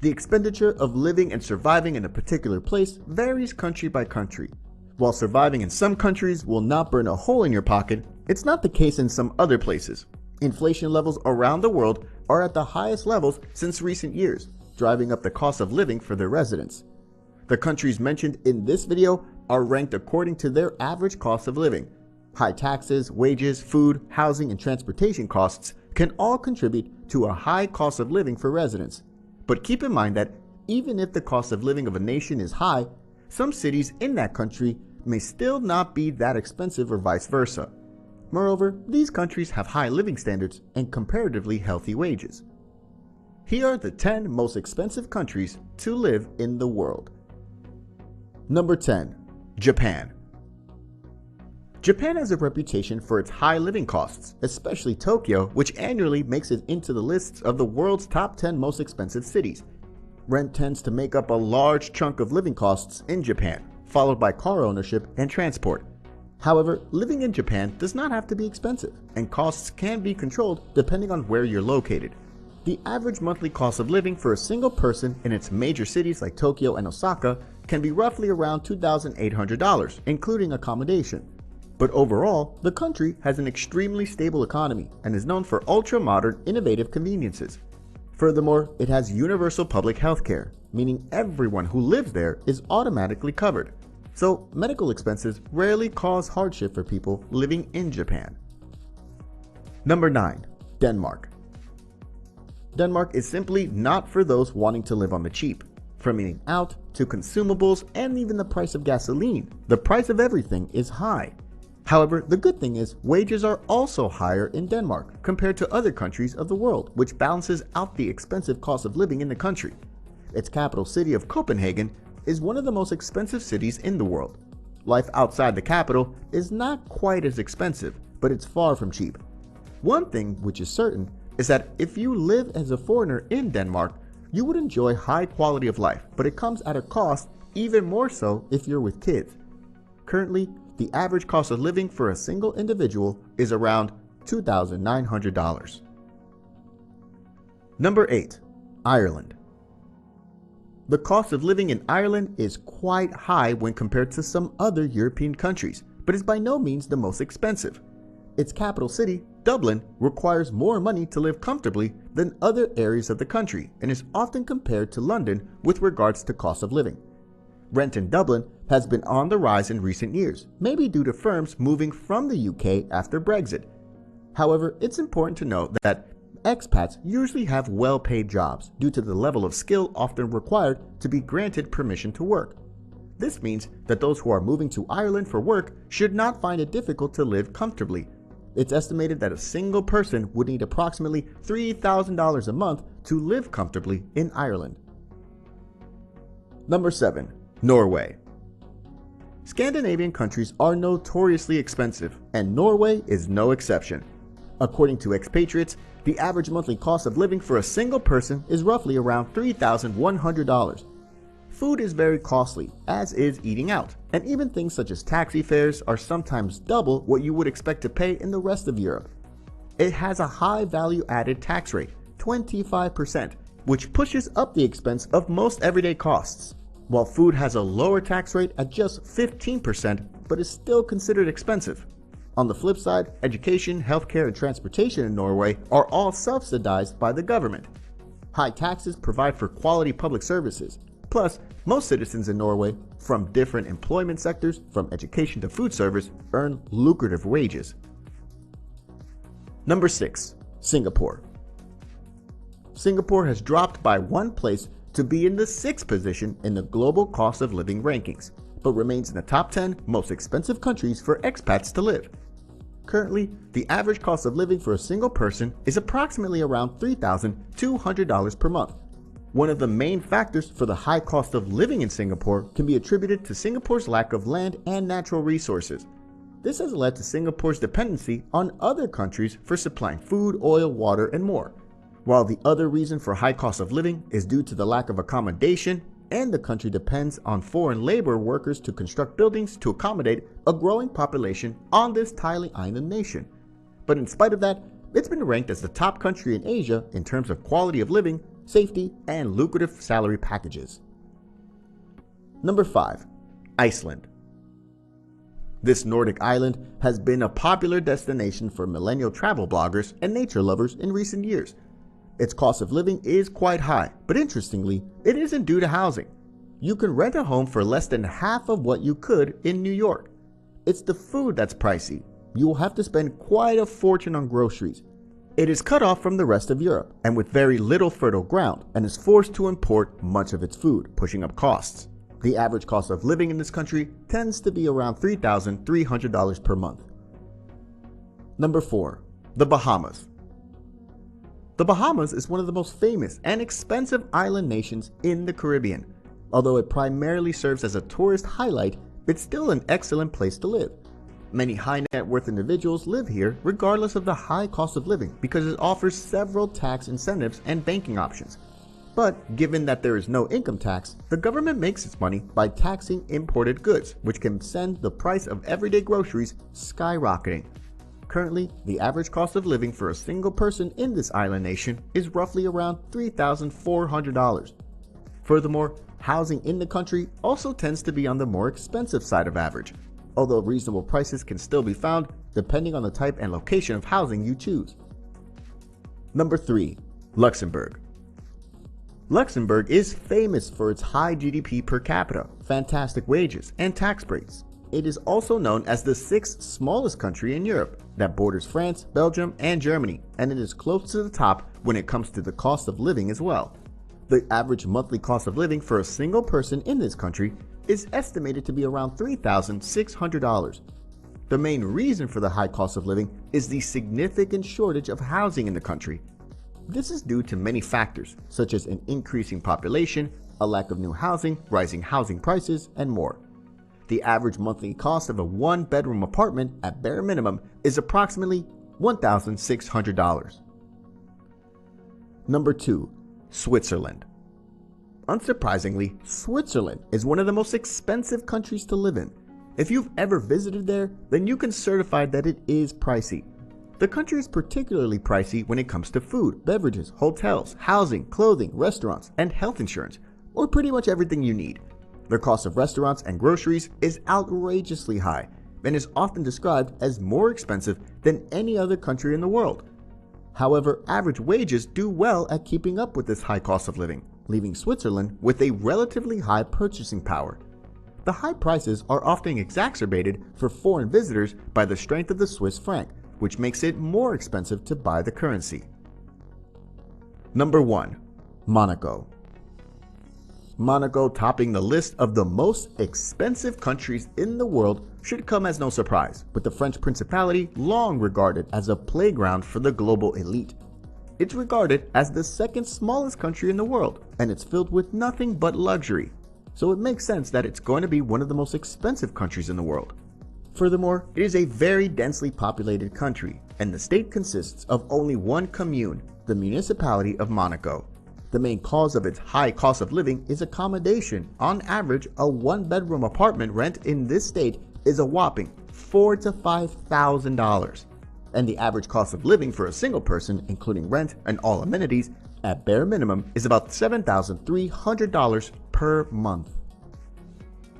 The expenditure of living and surviving in a particular place varies country by country. While surviving in some countries will not burn a hole in your pocket, it's not the case in some other places. Inflation levels around the world are at the highest levels since recent years, driving up the cost of living for their residents. The countries mentioned in this video are ranked according to their average cost of living. High taxes, wages, food, housing, and transportation costs can all contribute to a high cost of living for residents. But keep in mind that even if the cost of living of a nation is high, some cities in that country may still not be that expensive or vice versa. Moreover, these countries have high living standards and comparatively healthy wages. Here are the 10 most expensive countries to live in the world. Number 10. Japan. Japan has a reputation for its high living costs, especially Tokyo, which annually makes it into the lists of the world's top 10 most expensive cities. Rent tends to make up a large chunk of living costs in Japan, followed by car ownership and transport. However, living in Japan does not have to be expensive, and costs can be controlled depending on where you're located. The average monthly cost of living for a single person in its major cities like Tokyo and Osaka can be roughly around $2,800, including accommodation. But overall, the country has an extremely stable economy and is known for ultra-modern, innovative conveniences. Furthermore, it has universal public health care, meaning everyone who lives there is automatically covered. So, medical expenses rarely cause hardship for people living in Japan. Number 9. Denmark. Denmark is simply not for those wanting to live on the cheap. From eating out to consumables and even the price of gasoline, the price of everything is high. However, the good thing is wages are also higher in Denmark compared to other countries of the world, which balances out the expensive cost of living in the country. Its capital city of Copenhagen is one of the most expensive cities in the world. Life outside the capital is not quite as expensive, but it's far from cheap. One thing which is certain is that if you live as a foreigner in Denmark, you would enjoy high quality of life, but it comes at a cost even more so if you're with kids. Currently, the average cost of living for a single individual is around $2,900. Number 8. Ireland. The cost of living in Ireland is quite high when compared to some other European countries, but is by no means the most expensive. Its capital city, Dublin, requires more money to live comfortably than other areas of the country and is often compared to London with regards to cost of living. Rent in Dublin has been on the rise in recent years, maybe due to firms moving from the UK after Brexit. However, it's important to note that expats usually have well-paid jobs due to the level of skill often required to be granted permission to work. This means that those who are moving to Ireland for work should not find it difficult to live comfortably. It's estimated that a single person would need approximately $3,000 a month to live comfortably in Ireland. Number 7. Norway. Scandinavian countries are notoriously expensive, and Norway is no exception. According to expatriates, the average monthly cost of living for a single person is roughly around $3,100. Food is very costly, as is eating out, and even things such as taxi fares are sometimes double what you would expect to pay in the rest of Europe. It has a high value-added tax rate, 25%, which pushes up the expense of most everyday costs, while food has a lower tax rate at just 15%, but is still considered expensive. On the flip side, education, healthcare, and transportation in Norway are all subsidized by the government. High taxes provide for quality public services. Plus, most citizens in Norway, from different employment sectors, from education to food service, earn lucrative wages. Number 6. Singapore. Singapore has dropped by one place to be in the 6th position in the global cost of living rankings, but remains in the top 10 most expensive countries for expats to live. Currently, the average cost of living for a single person is approximately around $3,200 per month. One of the main factors for the high cost of living in Singapore can be attributed to Singapore's lack of land and natural resources. This has led to Singapore's dependency on other countries for supplying food, oil, water, and more. While the other reason for high cost of living is due to the lack of accommodation, and the country depends on foreign labor workers to construct buildings to accommodate a growing population on this tiny island nation. But in spite of that, it's been ranked as the top country in Asia in terms of quality of living safety, and lucrative salary packages. Number 5. Iceland. This Nordic island has been a popular destination for millennial travel bloggers and nature lovers in recent years. Its cost of living is quite high, but interestingly, it isn't due to housing. You can rent a home for less than half of what you could in New York. It's the food that's pricey. You will have to spend quite a fortune on groceries. It is cut off from the rest of Europe and with very little fertile ground, and is forced to import much of its food, pushing up costs. The average cost of living in this country tends to be around $3,300 per month. Number 4. The Bahamas. The Bahamas is one of the most famous and expensive island nations in the Caribbean. Although it primarily serves as a tourist highlight, it's still an excellent place to live. Many high net worth individuals live here regardless of the high cost of living because it offers several tax incentives and banking options. But given that there is no income tax, the government makes its money by taxing imported goods, which can send the price of everyday groceries skyrocketing. Currently, the average cost of living for a single person in this island nation is roughly around $3,400. Furthermore, housing in the country also tends to be on the more expensive side of average, although reasonable prices can still be found depending on the type and location of housing you choose. Number 3. Luxembourg. Luxembourg is famous for its high GDP per capita, fantastic wages, and tax breaks. It is also known as the 6th smallest country in Europe that borders France, Belgium, and Germany, and it is close to the top when it comes to the cost of living as well. The average monthly cost of living for a single person in this country is estimated to be around $3,600. The main reason for the high cost of living is the significant shortage of housing in the country. This is due to many factors, such as an increasing population, a lack of new housing, rising housing prices, and more. The average monthly cost of a one-bedroom apartment at bare minimum is approximately $1,600. Number 2. Switzerland. Unsurprisingly, Switzerland is one of the most expensive countries to live in. If you've ever visited there, then you can certify that it is pricey. The country is particularly pricey when it comes to food, beverages, hotels, housing, clothing, restaurants, and health insurance, or pretty much everything you need. The cost of restaurants and groceries is outrageously high and is often described as more expensive than any other country in the world. However, average wages do well at keeping up with this high cost of living, leaving Switzerland with a relatively high purchasing power. The high prices are often exacerbated for foreign visitors by the strength of the Swiss franc, which makes it more expensive to buy the currency. Number 1. Monaco. Monaco topping the list of the most expensive countries in the world should come as no surprise, with the French Principality long regarded as a playground for the global elite. It's regarded as the second smallest country in the world, and it's filled with nothing but luxury, so it makes sense that it's going to be one of the most expensive countries in the world. Furthermore, it is a very densely populated country, and the state consists of only one commune, the municipality of Monaco. The main cause of its high cost of living is accommodation. On average, a one-bedroom apartment rent in this state is a whopping $4,000 to $5,000. And the average cost of living for a single person, including rent and all amenities, at bare minimum is about $7,300 per month.